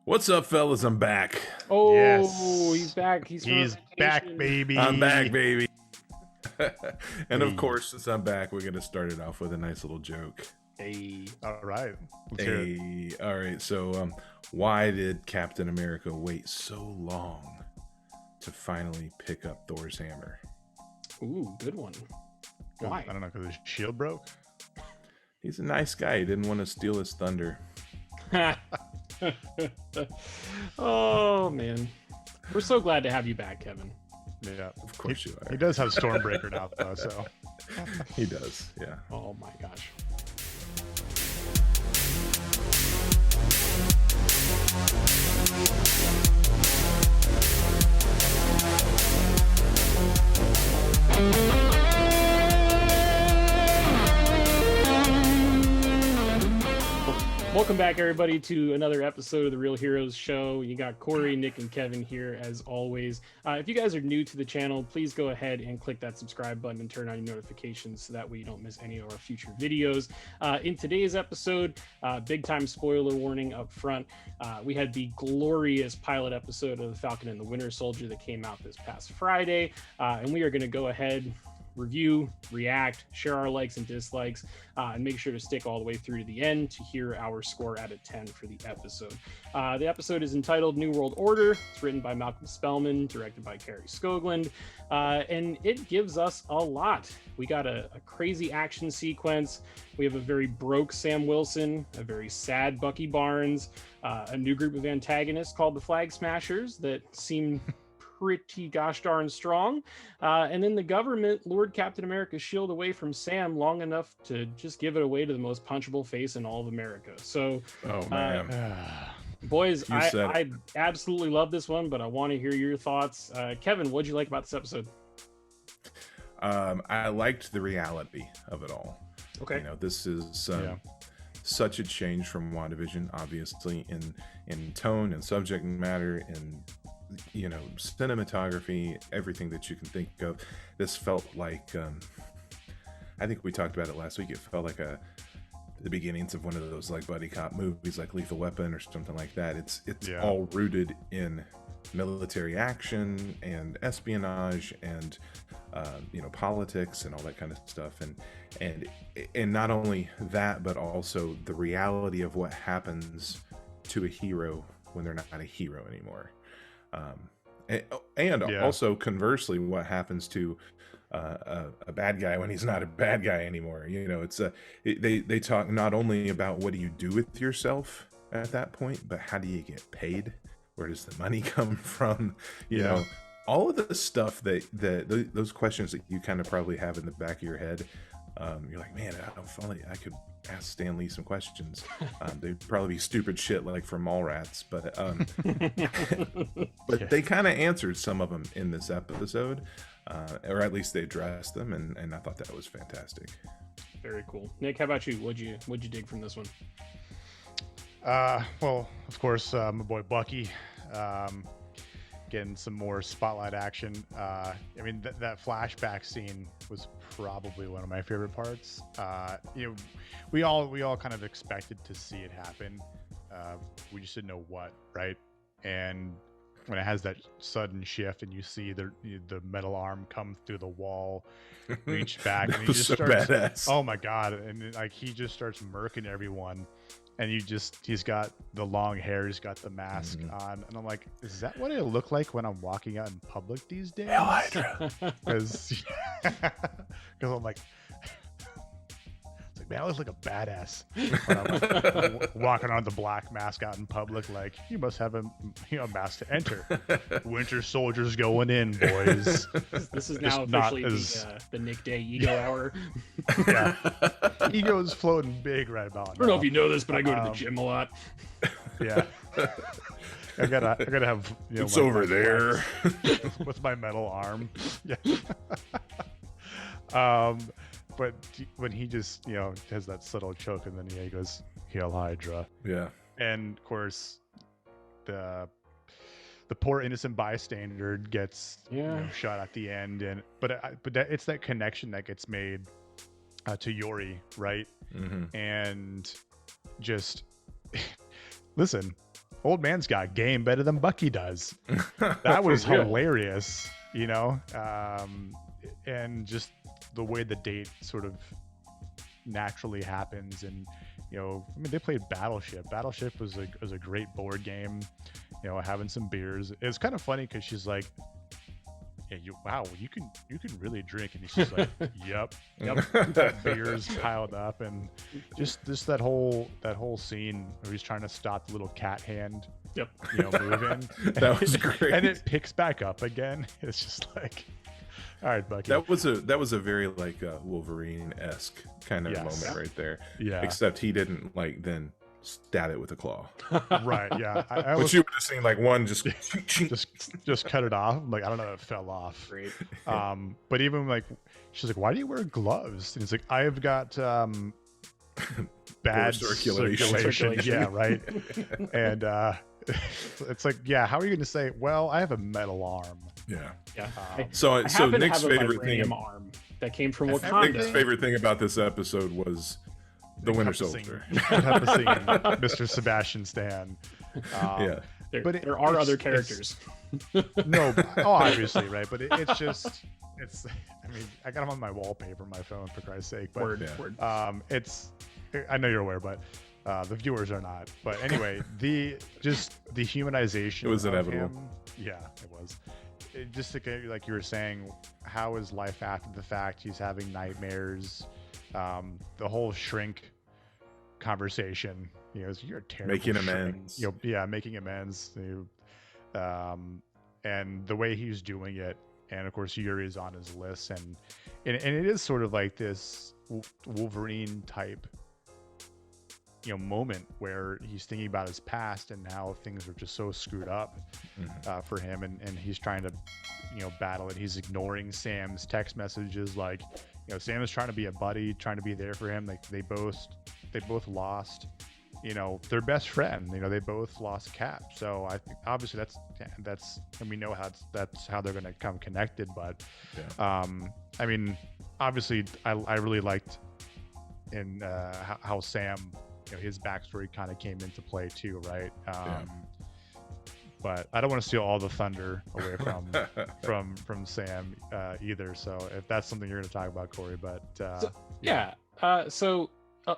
What's up, fellas? I'm back. Oh, Yes. he's back. He's back, vacation. baby. I'm back, baby. And of Hey. course, since I'm back, we're going to start it off with a nice little joke. Hey, All right. Let's hear it. Hey, all right. So, why did Captain America wait so long to finally pick up Thor's hammer? ooh, good one. Why? I don't know, because his shield broke. He's a nice guy. He didn't want to steal his thunder. Oh man, we're so glad to have you back, Kevin. Yeah. Of course you He are. does have Stormbreaker now, though, so. He does. Yeah. Oh my gosh. Welcome back, everybody, to another episode of the Real Heroes Show. You got Corey, Nick, and Kevin here, as always. If you guys are new to the channel, please go ahead and click that subscribe button and turn on your notifications so that way you don't miss any of our future videos. In today's episode, big time spoiler warning up front. We had the glorious pilot episode of the Falcon and the Winter Soldier that came out this past Friday, and we are going to go ahead, review, react, share our likes and dislikes, and make sure to stick all the way through to the end to hear our score out of 10 for the episode. The episode is entitled New World Order. It's written by Malcolm Spellman, directed by Kerry Skoglund, and it gives us a lot. We got a crazy action sequence. We have a very broke Sam Wilson, a very sad Bucky Barnes, a new group of antagonists called the Flag Smashers that seem pretty gosh darn strong, and then the government lured Captain America's shield away from Sam long enough to just give it away to the most punchable face in all of America. So Oh, man. boys, You said I absolutely love this one, but I want to hear your thoughts. Kevin, what'd you like about this episode? I liked the reality of it all. Okay. You know, this is Yeah. such a change from WandaVision, obviously, in tone and subject matter and, you know, cinematography, everything that you can think of. This felt like, I think we talked about it last week, it felt like the beginnings of one of those like buddy cop movies like Lethal Weapon or something like that. It's Yeah. all rooted in military action and espionage and you know, politics and all that kind of stuff, and not only that, but also the reality of what happens to a hero when they're not a hero anymore, and Yeah. also conversely, what happens to a bad guy when he's not a bad guy anymore. You know, they talk not only about what do you do with yourself at that point, but how do you get paid? Where does the money come from? You know, all of the stuff those questions that you kind of probably have in the back of your head. You're like, man, I could ask Stan Lee some questions. They'd probably be stupid shit like from Mallrats, but but they kind of answered some of them in this episode, or at least they addressed them, and I thought that was fantastic. Very cool. Nick, how about you? What'd you dig from this one? Well, of course, my boy Bucky, getting some more spotlight action. I mean, that flashback scene was probably one of my favorite parts. You know, we all kind of expected to see it happen. We just didn't know what, right? And when it has that sudden shift and you see the metal arm come through the wall, reach back, That and he was just so starts, badass. oh my god, and like he just starts murking everyone. And he's got the long hair, he's got the mask on, and I'm like, is that what I look like when I'm walking out in public these days? Hell Hydra. Because I'm like, it's like, man, I look like a badass when I'm like, walking on the black mask out in public. Like, you must have a mask to enter. Winter Soldier's going in, boys. This is Just now not officially as- the Nick Day Ego Hour. Yeah, ego's floating big right about now. I don't know if you know this, but I go to the gym a lot. Yeah. I gotta have, you know, It's my over there. flex with my metal arm. Yeah. But when he just, you know, has that subtle choke and then he goes, "Hail Hydra," Yeah. and of course the poor innocent bystander gets shot at the end, and but it's that connection that gets made to Yori, right? Mm-hmm. And just listen, old man's got game better than Bucky does. That was For real. hilarious, you know, and just the way the date sort of naturally happens. And you know, I mean, they played Battleship. Battleship was a great board game, you know, having some beers. It's kind of funny because she's like, yeah, wow, you can really drink. And he's just like, yep. Beers piled up. And just that whole scene where he's trying to stop the little cat hand, Yep. you know, moving. That was great. And it picks back up again. It's just like, all right, Bucky. That was a very like Wolverine-esque kind of Yes. moment right there. Yeah. Except he didn't like then stab it with a claw. Right. Yeah. I But almost you would have seen like one just just cut it off. I'm like, I don't know, it fell off. Great. But even like, she's like, why do you wear gloves? And he's like, I've got bad circulation. Yeah, right. And it's like, yeah, how are you going to say, well, I have a metal arm? Yeah. Yeah. So I happen Nick's to have a favorite thing. vibranium arm that came from Nick's Wakanda. favorite thing about this episode was the Winter Encompassing- Soldier. encompassing Mr. Sebastian Stan. Yeah. But There are other it's- characters. No, obviously, right? But it's just, it's. I mean, I got him on my wallpaper, on my phone, for Christ's sake. But Word, yeah. word. it's. I know you're aware, but the viewers are not. But anyway, the humanization. It was of inevitable. him- yeah, it was. It just like you were saying, how is life after the fact? He's having nightmares. The whole shrink conversation. You know, you're a terrible Making shrink. amends. You know, yeah, making amends. And the way he's doing it, and of course Yuri's on his list, and it is sort of like this Wolverine type, you know, moment where he's thinking about his past and how things are just so screwed up for him, and he's trying to, you know, battle it. He's ignoring Sam's text messages, like, you know, Sam is trying to be a buddy, trying to be there for him. Like they both lost, you know, their best friend. You know, they both lost Cap. So I think obviously that's and we know that's how they're going to come connected. But Yeah. I mean, obviously I really liked in how Sam, you know, his backstory kind of came into play too, right? But I don't want to steal all the thunder away from Sam either. So if that's something you're going to talk about, Corey, but So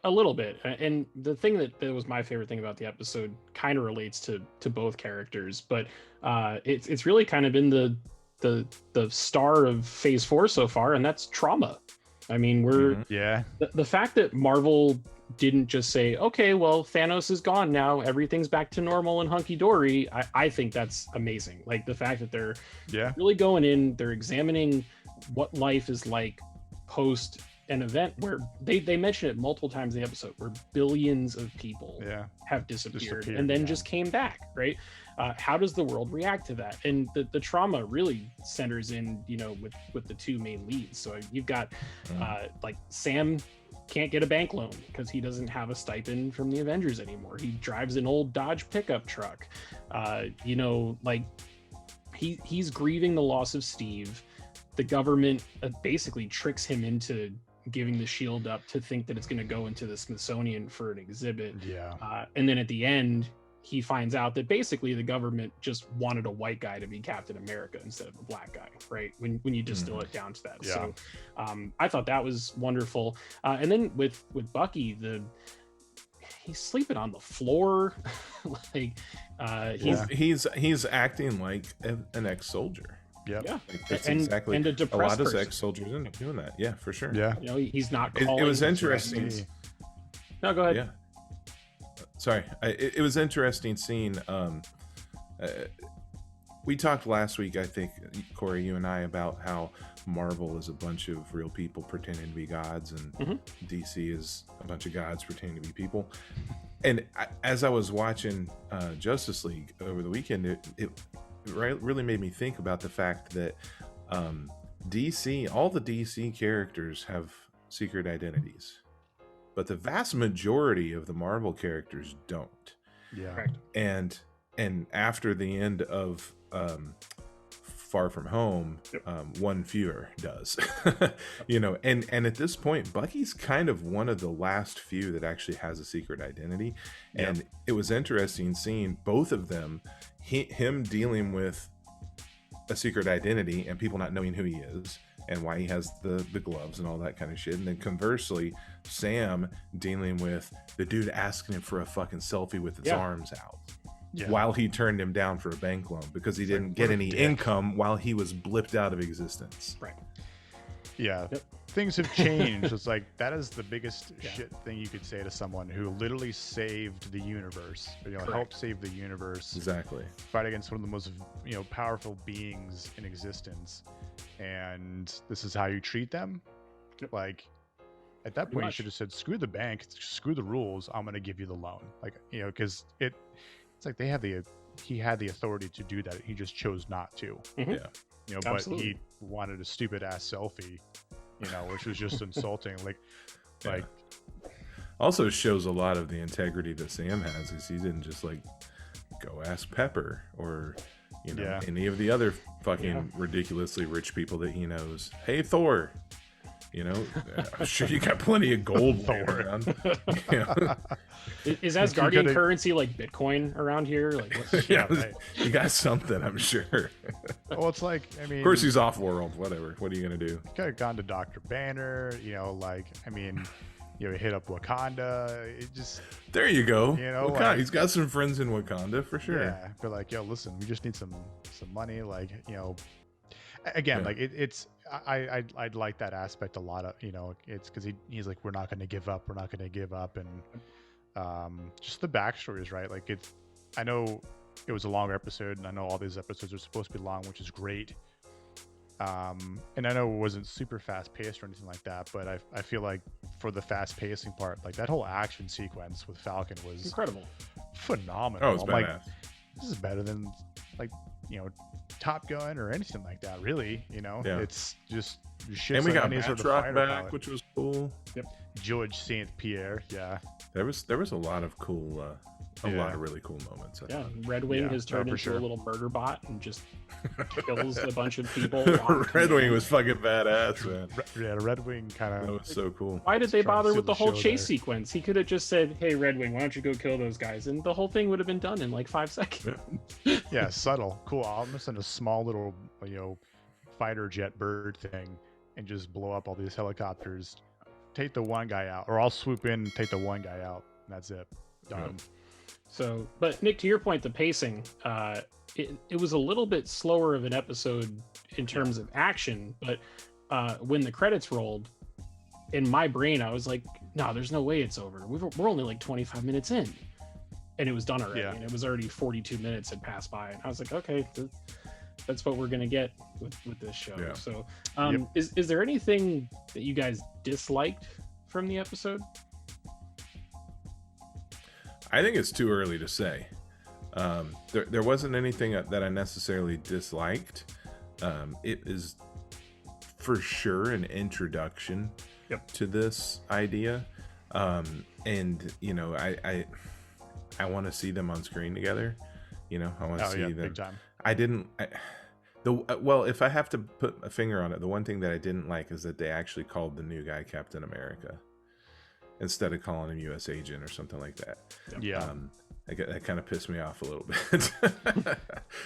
a little bit, and the thing that was my favorite thing about the episode kind of relates to both characters, but it's really kind of been the star of Phase 4 so far, and that's trauma. I mean, the fact that Marvel didn't just say, okay, well, Thanos is gone now, everything's back to normal and hunky-dory. I think that's amazing. Like the fact that they're really going in, they're examining what life is like post an event where they mention it multiple times in the episode, where billions of people have disappeared and then just came back, right? How does the world react to that? And the trauma really centers in, you know, with the two main leads. So you've got like Sam can't get a bank loan because he doesn't have a stipend from the Avengers anymore. He drives an old Dodge pickup truck. You know, like he's grieving the loss of Steve. The government basically tricks him into giving the shield up to think that it's going to go into the Smithsonian for an exhibit. And then at the end, he finds out that basically the government just wanted a white guy to be Captain America instead of a black guy, right? When you distill it down to that. So I thought that was wonderful. And then with Bucky, he's sleeping on the floor. Like he's acting like an ex-soldier. Yeah, like that's and exactly. and a A depressed lot of person. ex-soldiers end up doing that. Yeah, for sure. Yeah. You know, he's not It calling. was interesting. No, go ahead. Yeah. Sorry, it was interesting seeing. We talked last week, I think, Corey, you and I, about how Marvel is a bunch of real people pretending to be gods, and DC is a bunch of gods pretending to be people. And as I was watching Justice League over the weekend, it really made me think about the fact that DC, all the DC characters have secret identities, but the vast majority of the Marvel characters don't. Yeah. Correct. And after the end of Far From Home, one fewer does. And at this point, Bucky's kind of one of the last few that actually has a secret identity. And it was interesting seeing both of them, him dealing with a secret identity and people not knowing who he is and why he has the gloves and all that kind of shit. And then conversely, Sam dealing with the dude asking him for a fucking selfie with his arms out. While he turned him down for a bank loan because he didn't get any income while he was blipped out of existence. Right. Yeah. Things have changed. It's like, that is the biggest shit thing you could say to someone who literally saved the universe, helped save the universe. Exactly. Fight against one of the most, powerful beings in existence. And this is how you treat them. Like, at that point, you should have said, screw the bank, screw the rules. I'm going to give you the loan. Like, because it's like he had the authority to do that. He just chose not to. But Absolutely. he wanted a stupid ass selfie, which was just insulting. Like also shows a lot of the integrity that Sam has, because he didn't just like go ask Pepper or any of the other fucking ridiculously rich people that he knows. Hey, Thor. I'm sure you got plenty of gold around. Is Asgardian currency like Bitcoin around here? Like, what's you got something, I'm sure. Well, it's like, of course he's off world. Whatever. What are you gonna do? Could have gone to Dr. Banner. Hit up Wakanda. It just there you go. He's got some friends in Wakanda for sure. Yeah, but like, listen, we just need some money. Like, again, like it's. I'd like that aspect a lot of, it's because he's like, we're not going to give up, and just the backstories, right? Like, I know it was a longer episode, and I know all these episodes are supposed to be long, which is great, and I know it wasn't super fast paced or anything like that, but I feel like for the fast pacing part, like that whole action sequence with Falcon was incredible, phenomenal. Oh, it's badass. Like, this is better than Top Gun or anything like that, really. It's just shit. And we got Batroc back, which was cool. George St. Pierre, there was a lot of cool lot of really cool moments. Red Wing has turned into a little murder bot and just kills a bunch of people. Red Wing was fucking badass, man. Red Wing kind of. That was so cool. Why did they bother with the whole chase sequence? He could have just said, "Hey, Red Wing, why don't you go kill those guys?" And the whole thing would have been done in like 5 seconds. Yeah, subtle, cool. I'm gonna send a small little, fighter jet bird thing and just blow up all these helicopters. Take the one guy out, or I'll swoop in, take the one guy out. And that's it. Done. So, but Nick, to your point, the pacing, it was a little bit slower of an episode in terms of action, but when the credits rolled, in my brain, I was like, no, there's no way it's over. We're only like 25 minutes in. And it was done already. And it was already 42 minutes had passed by. And I was like, okay, that's what we're going to get with this show. Yeah. So is there anything that you guys disliked from the episode? I think it's too early to say. There wasn't anything that I necessarily disliked. It is for sure an introduction to this idea. And I want to see them on screen together. I want to see them. Big time. If I have to put a finger on it, the one thing that I didn't like is that they actually called the new guy Captain America instead of calling him U.S. Agent or something like that. Yeah. That kind of pissed me off a little bit.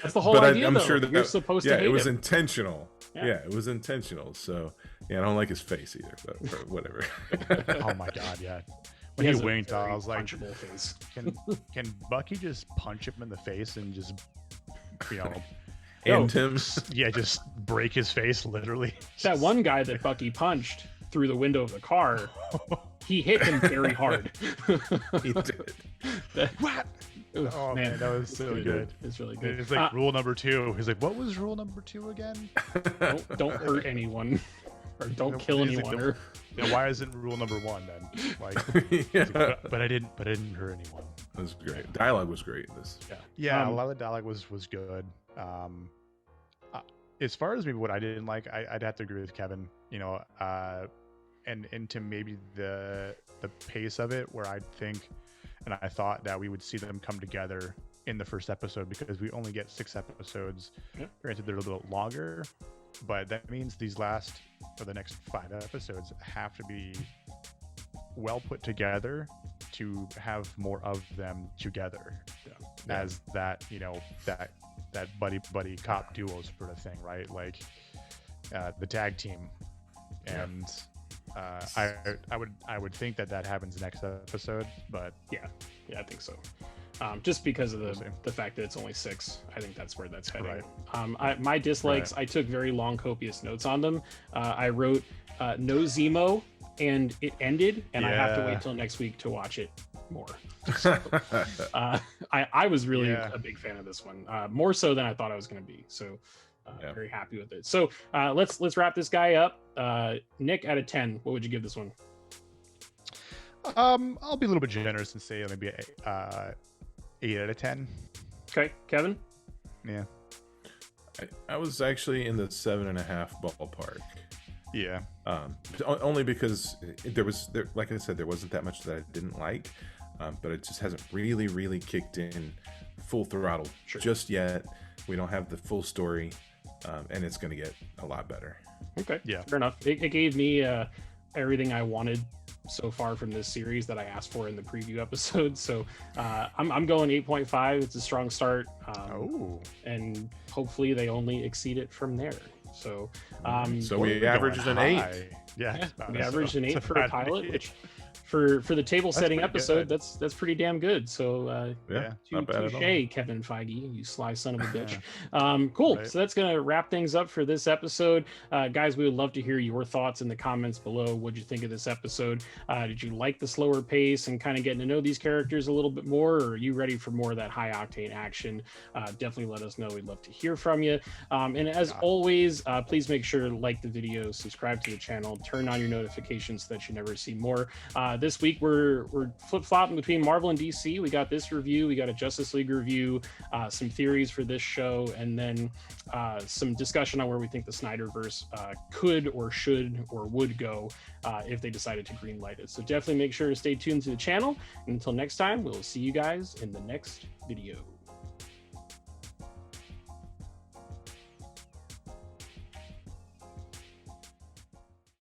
That's the whole idea, I'm though. sure that you're supposed to hate it was him. intentional. Yeah, it was intentional. So, I don't like his face either, but whatever. Oh my God, yeah. When he winked, I was like, face. can Bucky just punch him in the face and just, end him? Yeah, just break his face, literally. That one guy that Bucky punched through the window of the car, he hit him very hard. He did. What? Oh man, that was so good. It's really good. It's like rule number 2. He's like, what was rule number 2 again? Don't hurt anyone, or don't kill anyone. Like, why isn't rule number 1 then? Like, but I didn't hurt anyone. It was great. Dialogue was great in this. Yeah, a lot of the dialogue was good. As far as maybe what I didn't like, I'd have to agree with Kevin. And into maybe the pace of it, where I thought that we would see them come together in the first episode, because we only get 6 episodes. Yep. Granted, they're a little longer, but that means these last, or the next 5 episodes, have to be well put together to have more of them together. Yeah. As that, you know, that buddy cop duo sort of thing, right? Like the tag team. And I would think that happens next episode, but Yeah, I think so. Just because of We'll the fact that it's only 6, I think that's where that's heading. Right. My dislikes, I took very long, copious notes on them. I wrote no Zemo, and it ended, and I have to wait till next week to watch it more. So, I was really a big fan of this one, more so than I thought I was going to be. So very happy with it. So let's wrap this guy up. Nick, out of 10, what would you give this one? I'll be a little bit generous and say maybe 8 out of 10. Okay, Kevin? Yeah. I was actually in the 7.5 ballpark. Yeah. Only because there like I said, there wasn't that much that I didn't like, but it just hasn't really kicked in full throttle just yet. We don't have the full story, and it's going to get a lot better. Okay. Yeah. Fair enough. It gave me everything I wanted so far from this series that I asked for in the preview episode. So I'm going 8.5. It's a strong start. And hopefully they only exceed it from there. So we averaged an 8. Yeah, we averaged an 8 for a pilot, which for the table setting episode, that's pretty damn good. So not bad at all. touche, Kevin Feige, you sly son of a bitch. Cool. Right. So that's gonna wrap things up for this episode, guys. We would love to hear your thoughts in the comments below. What'd you think of this episode? Did you like the slower pace and kind of getting to know these characters a little bit more, or are you ready for more of that high octane action? Definitely let us know. We'd love to hear from you. And as always, please make sure to like the video, subscribe to the channel, turn on your notifications so that you never see more. This week we're flip-flopping between Marvel and DC. We got this review, we got a Justice League review, some theories for this show, and then some discussion on where we think the Snyderverse could or should or would go if they decided to greenlight it. So definitely make sure to stay tuned to the channel. And until next time, we'll see you guys in the next video.